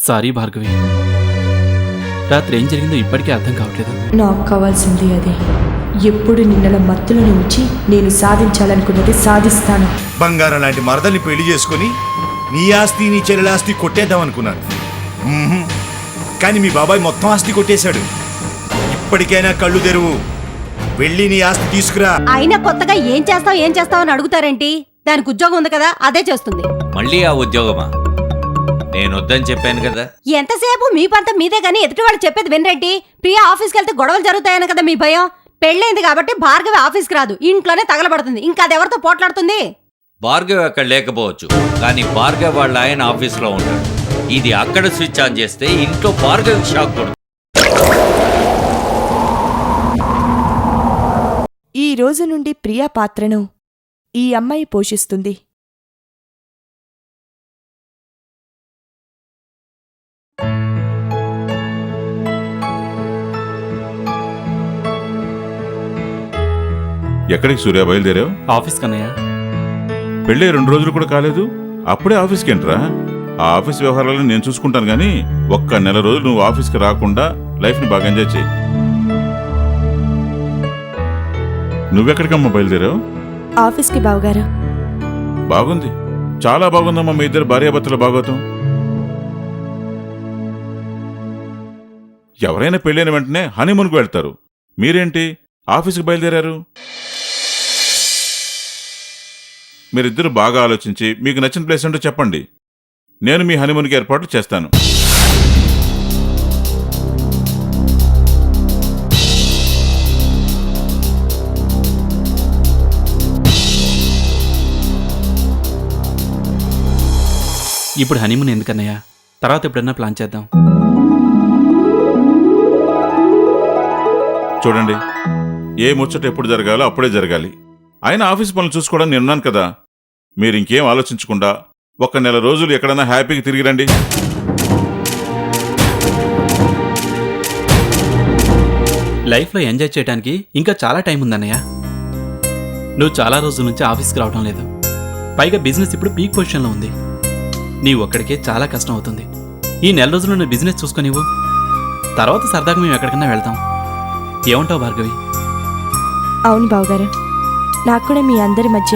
Sorry Bhargavi, రాత్రి ఏం జరిగిందో ఇప్పటికీ అర్థం కావట్లేదు. నాకు కావాల్సింది అదే. ఎప్పుడు నిన్నల మత్తులను ఉంచి నేను సాధించాలనుకున్నది సాధిస్తాను. బంగారం లాంటి మరదల్ని పెళ్లి చేసుకుని నీ ఆస్తి నీ చెల్లెల ఆస్తి కొట్టేద్దాం అనుకున్నాను. కానీ మీ బాబాయ్ మొత్తం ఆస్తి కొట్టేశాడు. ఇప్పటికైనా కళ్ళు తెరువు, వెళ్ళి నీ ఆస్తి తీసుకురా. అయినా కొత్తగా ఏం చేస్తావు అని అడుగుతారేంటి? దానికి ఉద్యోగం ఉంది కదా, అదే చేస్తుంది. మళ్ళీ ఆ ఉద్యోగమా? నేను వద్దని చెప్పాను కదా. ఎంతసేపు మీ పంత మీదే గానీ ఎదుటి వాళ్ళు చెప్పేది వినరేంటి? ప్రియా ఆఫీస్కి వెళ్తే గొడవలు జరుగుతాయని కదా మీ భయం. పెళ్ళైంది కాబట్టి భార్గవి ఆఫీస్కి రాదు, ఇంట్లోనే తగలబడుతుంది. ఇంకా అదెవరితో పోట్లాడుతుంది? భార్గవ్ అక్కడ లేకపోవచ్చు, కానీ భార్గవ్ వాళ్ళ ఆయన ఆఫీస్లో ఉంటాడు. ఇది అక్కడ స్విచ్ ఆన్ చేస్తే ఇంట్లో భార్గవ్ షాక్ కొడుతుంది. ఈ రోజు నుండి ప్రియా పాత్రను ఈ అమ్మాయి పోషిస్తుంది. ఎక్కడికి సూర్య బయలుదేరావు? ఆఫీస్ కన్నయ్య. పెళ్ళే 2 రోజులు కూడా కాలేదు, అప్పుడే ఆఫీస్కి ఏంట్రా? ఆ ఆఫీస్ వ్యవహారాలను నేను చూసుకుంటాను గానీ ఒక్క నెల రోజులు నువ్వు ఆఫీస్కి రాకుండా లైఫ్ని బాగా ఎంజాయ్ చేయి. నువ్వెక్కడికమ్మా బయలుదేరావు? ఆఫీస్కి బావగారు. బాగుంది, చాలా బాగుందమ్మా మీ ఇద్దరు భార్యాభర్తల భాగవతం. ఎవరైనా పెళ్ళైన వెంటనే హనీమూన్కు వెళ్తారు, మీరేంటి ఆఫీస్కి బయలుదేరారు? మీరిద్దరు బాగా ఆలోచించి మీకు నచ్చిన ప్లేస్ ఏంటో చెప్పండి, నేను మీ హనీమూన్కి ఏర్పాట్లు చేస్తాను. ఇప్పుడు హనీమూన్ ఎందుకన్నయ్య? తర్వాత ఎప్పుడన్నా ప్లాన్ చేద్దాం. చూడండి, ఏ ముచ్చట ఎప్పుడు జరగాలో అప్పుడే జరగాలి. ఆయన ఆఫీస్ పనులు చూసుకోవడం నేనున్నాను కదా. మీరు ఇంకేం ఆలోచించకుండా ఒక్క నెల రోజులు ఎక్కడన్నా హ్యాపీగా తిరిగిరండి. లైఫ్లో ఎంజాయ్ చేయడానికి ఇంకా చాలా టైం ఉందన్నయ్య. నువ్వు చాలా రోజుల నుంచి ఆఫీస్కి రావడం లేదు, పైగా బిజినెస్ ఇప్పుడు పీక్ పొజిషన్లో ఉంది. నీ ఒక్కడికే చాలా కష్టం అవుతుంది. ఈ నెల రోజులు నువ్వు బిజినెస్ చూసుకునివ్వు, తర్వాత సరదాగా మేము ఎక్కడికన్నా వెళ్తాం. ఏమంటావు భార్గవి? అవును బావగారు, నాకు కూడా మీ అందరి మధ్య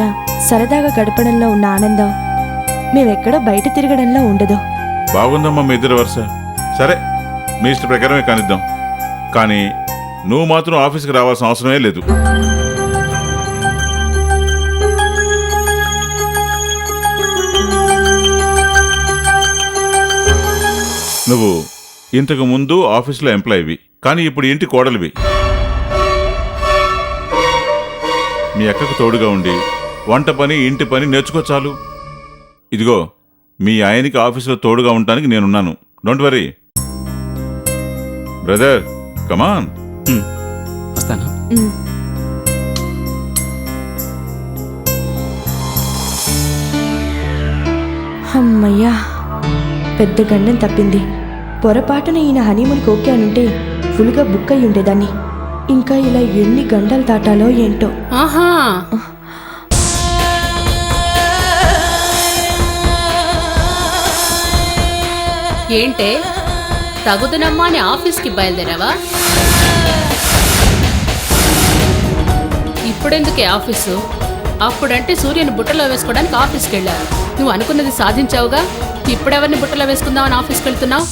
సరదాగా గడపడంలో ఉన్న ఆనందం మేమెక్కడో బయట తిరగడంలో ఉండదు. బాగుందమ్మా మీ ఇద్దరు వరుస. సరే, మీ ఇష్ట ప్రకారమే కానిద్దాం. కానీ నువ్వు మాత్రం ఆఫీస్కి రావాల్సిన అవసరమే లేదు. నువ్వు ఇంతకు ముందు ఆఫీసులో ఎంప్లాయీవి, కానీ ఇప్పుడు ఇంటి కోడలివి. మీ అక్కకు తోడుగా ఉండి వంట పని ఇంటి పని నేర్చుకో చాలు. ఇదిగో, మీ ఆయనకి ఆఫీసులో తోడుగా ఉండటానికి నేనున్నాను. డోంట్ వరీ బ్రదర్, కమాన్. వస్తాను. అమ్మయ్యా, పెద్ద గండం తప్పింది. పొరపాటున ఈయన హనీమూన్కి ఓకే అనుంటే ఫుల్గా బుక్ అయి ఉండేదాన్ని. ఇంకా ఇలా ఎన్ని గంటలు దాటాలో ఏంటో. ఆహా, ఏంటే తగుదునమ్మా అని ఆఫీస్కి బయలుదేరావా? ఇప్పుడెందుకే ఆఫీసు? అప్పుడంటే సూర్యుని బుట్టలో వేసుకోవడానికి ఆఫీస్కి వెళ్ళారు. నువ్వు అనుకున్నది సాధించావుగా, ఇప్పుడెవరిని బుట్టలో వేసుకుందామని ఆఫీస్కి వెళ్తున్నావు?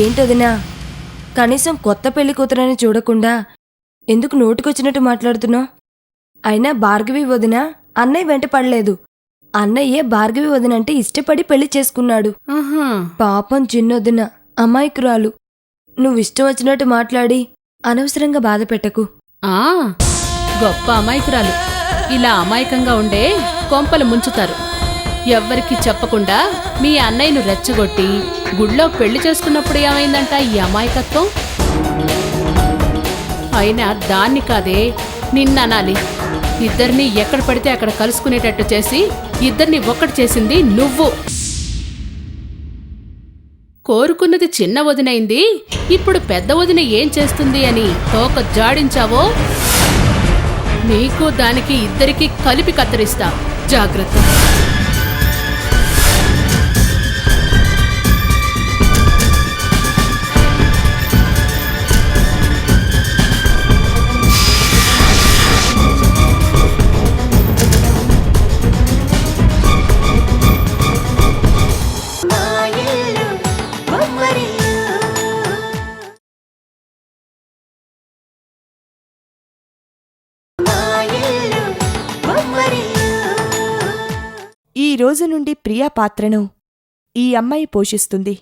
ఏంటదినా, కనీసం కొత్త పెళ్లి కూతురని చూడకుండా ఎందుకు నోటికొచ్చినట్టు మాట్లాడుతున్నావు? అయినా భార్గవి వదిన అన్నయ్య వెంట పడలేదు. అన్నయ్యే భార్గవి వదినంటే ఇష్టపడి పెళ్లి చేసుకున్నాడు. పాపం చిన్నొదిన అమాయకురాలు. నువ్విష్టం వచ్చినట్టు మాట్లాడి అనవసరంగా బాధ పెట్టకు. గొప్ప అమాయకురాలు. ఇలా అమాయకంగా ఉండే కొంపలు ముంచుతారు. ఎవ్వరికి చెప్పకుండా మీ అన్నయ్యను రెచ్చగొట్టి గుళ్ళో పెళ్లి చేసుకున్నప్పుడు ఏమైందంట ఈ అమాయకత్వం? అయినా దాన్ని కాదే, నిన్ననాలి. ఇద్దరిని ఎక్కడ పడితే అక్కడ కలుసుకునేటట్టు చేసి ఇద్దరిని ఒక్కటి చేసింది నువ్వు. కోరుకున్నది చిన్న వదినైంది, ఇప్పుడు పెద్ద వదిన ఏం చేస్తుంది అని తోక జాడించావో నీకు దానికి ఇద్దరికి కలిపి కత్తిరిస్తా. జాగ్రత్త. ఈ రోజు నుండి ప్రియా పాత్రను ఈ అమ్మాయి పోషిస్తుంది.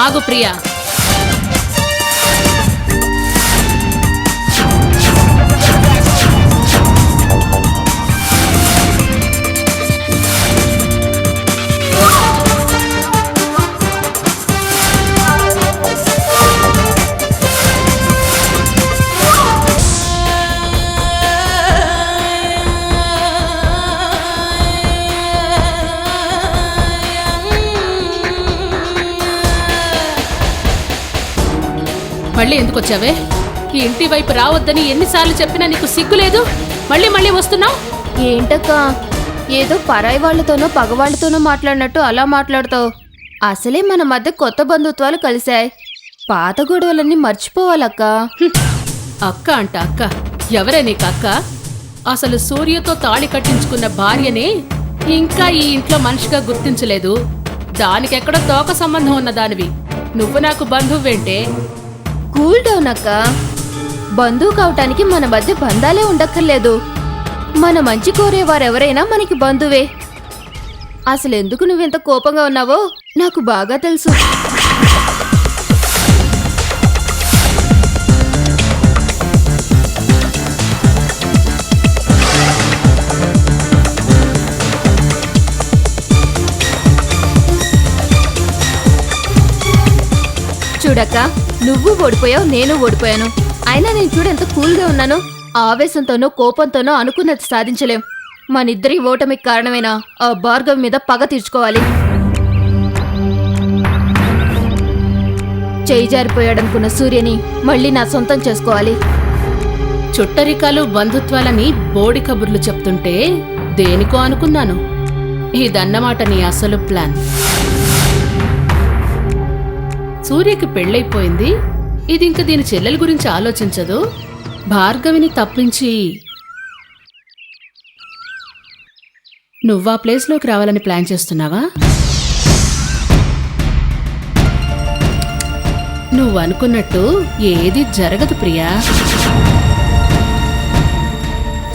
ఆగు ప్రియా. మళ్ళీ ఎందుకు వచ్చావే? ఈ ఇంటి వైపు రావద్దని ఎన్నిసార్లు చెప్పినా నీకు సిగ్గులేదు? మళ్ళీ మళ్ళీ వస్తున్నావు. ఏంటక్క, ఏదో పరాయి వాళ్లతోనో పగవాళ్లతోనో మాట్లాడినట్టు అలా మాట్లాడతావు. అసలే మన మధ్య కొత్త బంధుత్వాలు కలిశాయి. పాత గొడవలన్నీ మర్చిపోవాలక్క. అక్క అంట అక్క. ఎవరే నీకు అక్క? అసలు సూర్యతో తాళి కట్టించుకున్న భార్యనే ఇంకా ఈ ఇంట్లో మనిషిగా గుర్తించలేదు. దానికెక్కడో తోక సంబంధం ఉన్న దానివి నువ్వు నాకు బంధువేంటే? కూల్ డౌన్ అక్క. బంధువు కావటానికి మన మధ్య బంధాలే ఉండక్కర్లేదు. మన మంచి కోరేవారెవరైనా మనకి బంధువే. అసలెందుకు నువ్వెంత కోపంగా ఉన్నావో నాకు బాగా తెలుసు. చూడక్క, నువ్వు ఓడిపోయావు, నేను ఓడిపోయాను. అయినా నేను చూడు ఎంత కూల్గా ఉన్నాను. ఆవేశంతోనో కోపంతోనో అనుకున్నది సాధించలేం. మనిద్దరి ఓటమికి కారణమైన ఆ భార్గవి మీద పగ తీర్చుకోవాలి. చేయి జారిపోయాడనుకున్న సూర్యని మళ్ళీ నా సొంతం చేసుకోవాలి. చుట్టరికాలు బంధుత్వాలని బోడి కబుర్లు చెప్తుంటే దేనికో అనుకున్నాను. ఇదన్నమాట నీ అసలు ప్లాన్. సూర్యకి పెళ్ళైపోయింది. ఇది ఇంక దీని చెల్లెల గురించి ఆలోచించదు. భార్గవిని తప్పించి నువ్వా ప్లేస్లోకి రావాలని ప్లాన్ చేస్తున్నావా? నువ్వు అనుకున్నట్టు ఏది జరగదు ప్రియా.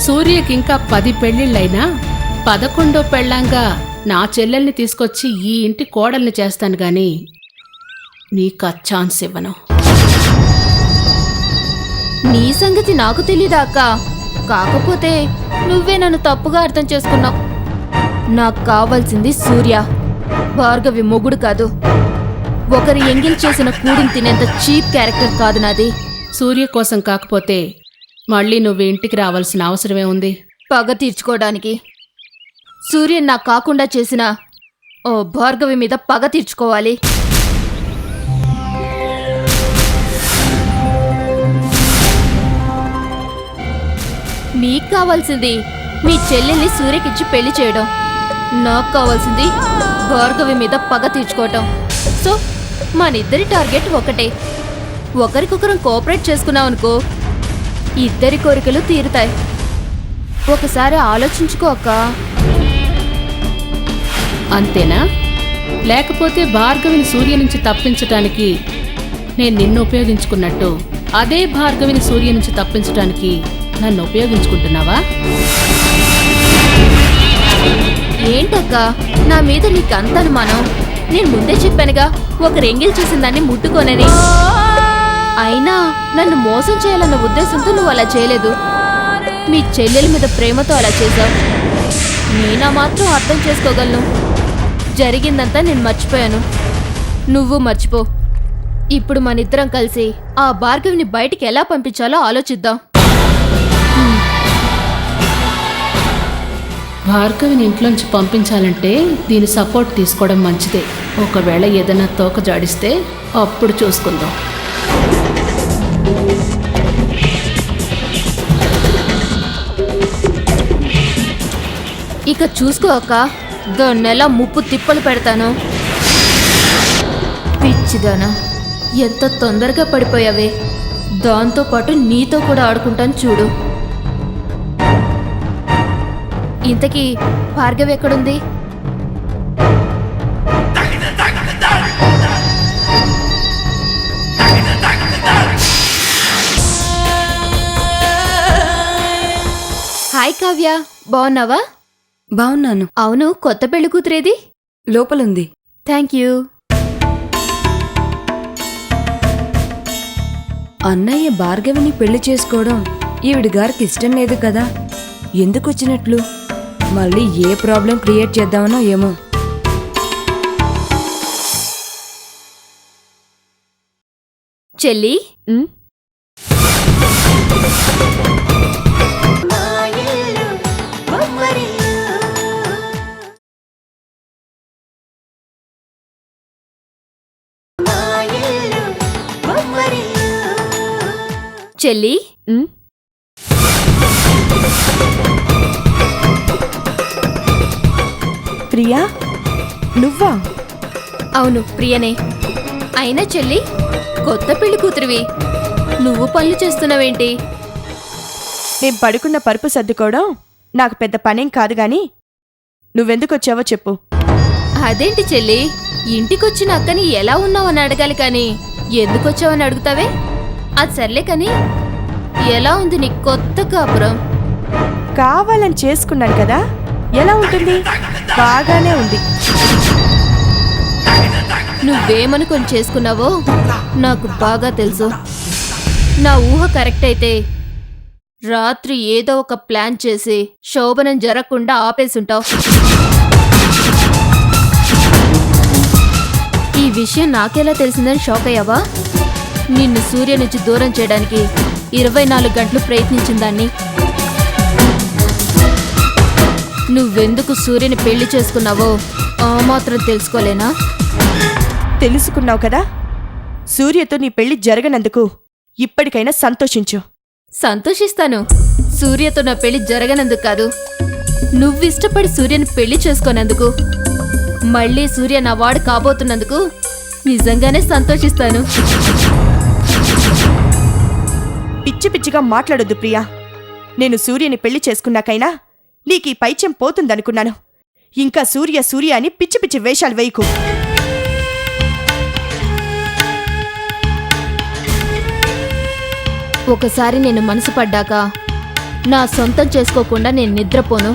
సూర్యకింకా 10 పెళ్లిళ్ళైనా 11వ పెళ్ళంగా నా చెల్లెల్ని తీసుకొచ్చి ఈ ఇంటి కోడల్ని చేస్తాను గాని నీకా ఛాన్స్ ఇవ్వను. నీ సంగతి నాకు తెలీదా అక్క? కాకపోతే నువ్వే నన్ను తప్పుగా అర్థం చేసుకున్నావు. నాకు కావాల్సింది సూర్య, భార్గవి మొగుడు కాదు. ఒకరి ఎంగిల్ చేసిన కూడిని తినేంత చీప్ క్యారెక్టర్ కాదు నాది. సూర్య కోసం కాకపోతే మళ్ళీ నువ్వు ఇంటికి రావాల్సిన అవసరమే ఉంది? పగ తీర్చుకోవడానికి. సూర్యన్ నాకు కాకుండా చేసిన ఓ భార్గవి మీద పగ తీర్చుకోవాలి. నీకు కావాల్సింది మీ చెల్లెల్ని సూర్యకిచ్చి పెళ్లి చేయడం. నాకు కావాల్సింది భార్గవి మీద పగ తీర్చుకోవటం. సో మనిద్దరి టార్గెట్ ఒకటే. ఒకరికొకరం కోఆపరేట్ చేసుకున్నామనుకో ఇద్దరి కోరికలు తీరుతాయి. ఒకసారి ఆలోచించుకో అక్క. అంతేనా? లేకపోతే భార్గవిని సూర్య నుంచి తప్పించటానికి నేను నిన్ను ఉపయోగించుకున్నట్టు అదే భార్గవిని సూర్య నుంచి తప్పించటానికి నన్ను ఉపయోగించుకుంటున్నావా? ఏంటక్క నా మీద నీకు అంత అనుమానం? నేను ముందే చెప్పానుగా ఒక ఎంగిల్ చూసిన దాన్ని ముట్టుకోనని. అయినా నన్ను మోసం చేయాలన్న ఉద్దేశంతో నువ్వు అలా చేయలేదు. మీ చెల్లెల మీద ప్రేమతో అలా చేశావు. నేనా మాత్రం అర్థం చేసుకోగలను. జరిగిందంతా నేను మర్చిపోయాను. నువ్వు మర్చిపో. ఇప్పుడు మనిద్దరం కలిసి ఆ భార్గవిని బయటికి ఎలా పంపించాలో ఆలోచిద్దాం. భార్గవిని ఇంట్లోంచి పంపించాలంటే దీని సపోర్ట్ తీసుకోవడం మంచిదే. ఒకవేళ ఏదైనా తోక జాడిస్తే అప్పుడు చూసుకుందాం. ఇక చూసుకో అక్క, దాన్నెలా ముప్పు తిప్పలు పెడతాను. పిచ్చిదానా, ఎంత తొందరగా పడిపోయావే. దాంతోపాటు నీతో కూడా ఆడుకుంటాను చూడు. ఇంతకీ భార్గవి ఎక్కడుంది? హాయ్ కావ్య, బాగున్నావా? బావున్నాను. అవును, కొత్త పెళ్లి కూతురేది? లోపలుంది. Thank you. అన్నయ్య భార్గవిని పెళ్లి చేసుకోవడం ఈవిడి గారికి ఇష్టం లేదు కదా. ఎందుకు వచ్చినట్లు? మళ్ళీ ఏ ప్రాబ్లం క్రియేట్ చేద్దామనో ఏమో. చెల్లి, చెల్లి, ప్రియా, నువ్వా? అవును ప్రియనే. అయినా చెల్లి, కొత్త పెళ్లి కూతురివి, నువ్వు పనులు చేస్తున్నావేంటి? నేను పడుకున్న పరుపు సర్దుకోవడం నాకు పెద్ద పనేం కాదు గాని నువ్వెందుకొచ్చావో చెప్పు. అదేంటి చెల్లి, ఇంటికొచ్చిన అక్కని ఎలా ఉన్నావని అడగాలి కాని ఎందుకొచ్చావని అడుగుతావే? అది సర్లే కాని, ఎలా ఉంది నీ కొత్త కాపురం? కావాలని చేసుకున్నాను కదా, ఎలా ఉంటుంది? బాగానే ఉంది. నువ్వేమనుకొని చేసుకున్నావో నాకు బాగా తెలుసు. నా ఊహ కరెక్ట్ అయితే రాత్రి ఏదో ఒక ప్లాన్ చేసి శోభనం జరగకుండా ఆపేసుంటావు. ఈ విషయం నాకెలా తెలిసిందని షాక్ అయ్యావా? నిన్ను సూర్య నుంచి దూరం చేయడానికి 24 గంటలు ప్రయత్నించిన దాన్ని. నువ్వెందుకు సూర్యని పెళ్లి చేసుకున్నావో ఆ మాత్రం తెలుసుకోలేనా? తెలుసుకున్నావు కదా, సూర్యతో నీ పెళ్లి జరగనందుకు ఇప్పటికైనా సంతోషించు. సంతోషిస్తాను. సూర్యతో నా పెళ్లి జరగనందుకు కాదు, నువ్విష్టపడి సూర్యని పెళ్లి చేసుకోనందుకు. మళ్ళీ సూర్య నా వాడు కాబోతున్నందుకు నిజంగానే సంతోషిస్తాను. పిచ్చి పిచ్చిగా మాట్లాడొద్దు ప్రియా. నేను సూర్యని పెళ్లి చేసుకున్నాకైనా నీకీ పైచ్యం పోతుందనుకున్నాను. ఇంకా సూర్య సూర్య అని పిచ్చి పిచ్చి వేషాలు వేయకు. ఒకసారి నేను మనసు పడ్డాక నా సొంతం చేసుకోకుండా నేను నిద్రపోను.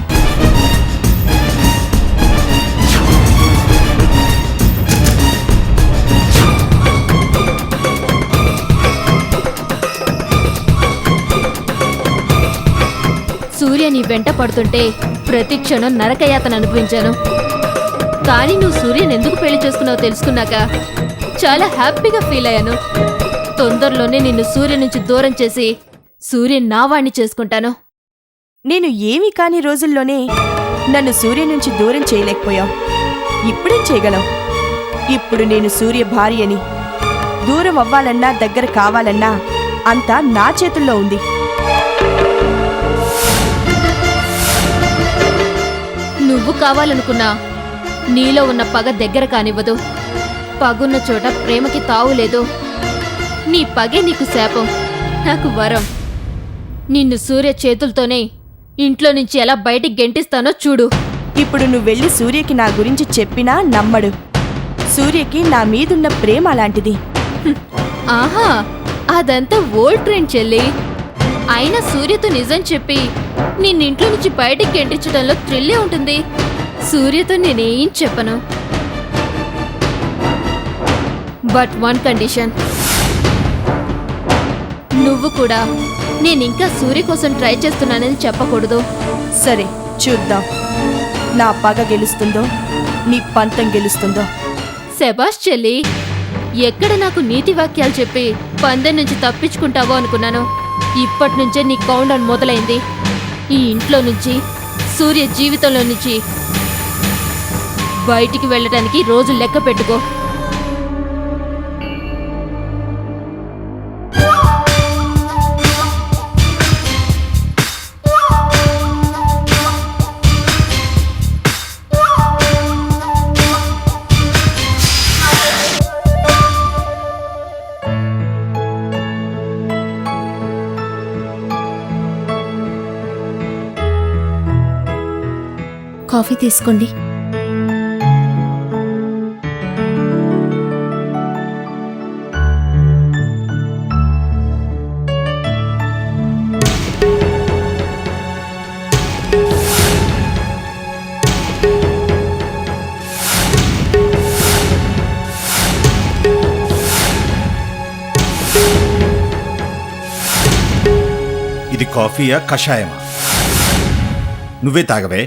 సూర్య నీ వెంట పడుతుంటే ప్రతి క్షణం నరకయాతన అనుభవించాను. కానీ నువ్వు సూర్యని ఎందుకు పెళ్లి చేసుకున్నావో తెలుసుకున్నాక చాలా హ్యాపీగా ఫీల్ అయ్యాను. తొందరలోనే నిన్ను సూర్య నుంచి దూరం చేసి సూర్య నా వాణ్ణి చేసుకుంటాను. నేను ఏమీ కాని రోజుల్లోనే నన్ను సూర్య నుంచి దూరం చేయలేకపోయావు. ఇప్పుడేం చేయగలవు? ఇప్పుడు నేను సూర్య భార్యని. దూరం అవ్వాలన్నా దగ్గర కావాలన్నా అంతా నా చేతుల్లో ఉంది. నువ్వు కావాలనుకున్నా నీలో ఉన్న పగ దగ్గర కానివ్వదు. పగున్న చోట ప్రేమకి తావులేదు. నీ పగే నీకు శాపం, నాకు వరం. నిన్ను సూర్య చేతులతోనే ఇంట్లో నుంచి ఎలా బయటికి గెంటిస్తానో చూడు. ఇప్పుడు నువ్వెళ్ళి సూర్యకి నా గురించి చెప్పినా నమ్మడు. సూర్యకి నా మీదున్న ప్రేమ అలాంటిది. ఆహా, అదంతా ఓల్డ్ ట్రెండ్ చెల్లి. అయినా సూర్యతో నిజం చెప్పి నిన్నింట్లో నుంచి బయటికి గెంటించడంలో థ్రిల్లే ఉంటుంది. సూర్యతో నేనేం చెప్పను. బట్ వన్ కండిషన్, నువ్వు కూడా నేనింకా సూర్య కోసం ట్రై చేస్తున్నానని చెప్పకూడదు. సరే చూద్దాం, నా పగ గెలుస్తుందో నీ పంతం గెలుస్తుందో. శబాష్ చెల్లి, ఎక్కడ నాకు నీతి వాక్యాలు చెప్పి పందెం నుంచి తప్పించుకుంటావో అనుకున్నాను. ఇప్పటి నుంచే నీ కౌంట్ డౌన్ మొదలైంది. ఈ ఇంట్లో నుంచి, సూర్య జీవితంలో నుంచి బయటికి వెళ్ళడానికి రోజు లెక్క పెట్టుకో. కాఫీ తీసుకోండి. ఇది కాఫీయా కషాయమా? నువ్వే తాగవే.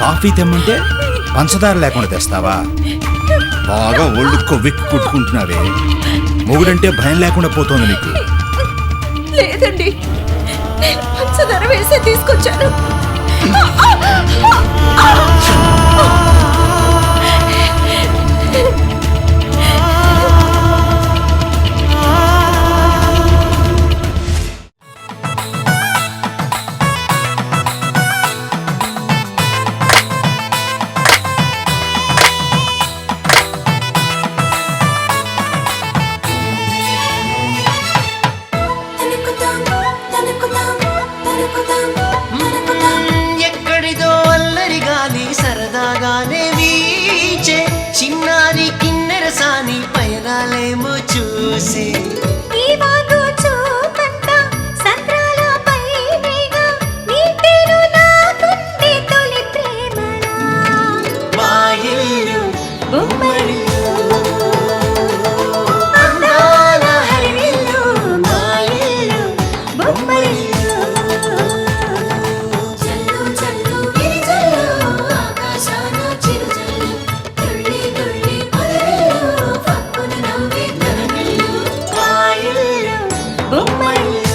కాఫీ తెమ్మంటే పంచదార లేకుండా తెస్తావా? బాగా ఒళ్ళు కొవ్వెక్కి కుట్టుకుంటున్నావే. మొగుడంటే భయం లేకుండా పోతోంది నీకు. లేదండి, నేను పంచదార వేసే తీసుకొచ్చాను. ఎక్కడిదో అల్లరి గాలి సరదాగానే వీచే, చిన్నారి కిన్నెర సాని పయనాలేమో చూసి మా ఇల్లు బొమ్మరిల్లు, అందాల హరివిల్లు, మా ఇల్లు బొమ్మరిల్లు. మా ఇల్లు బొమ్మరిల్లు.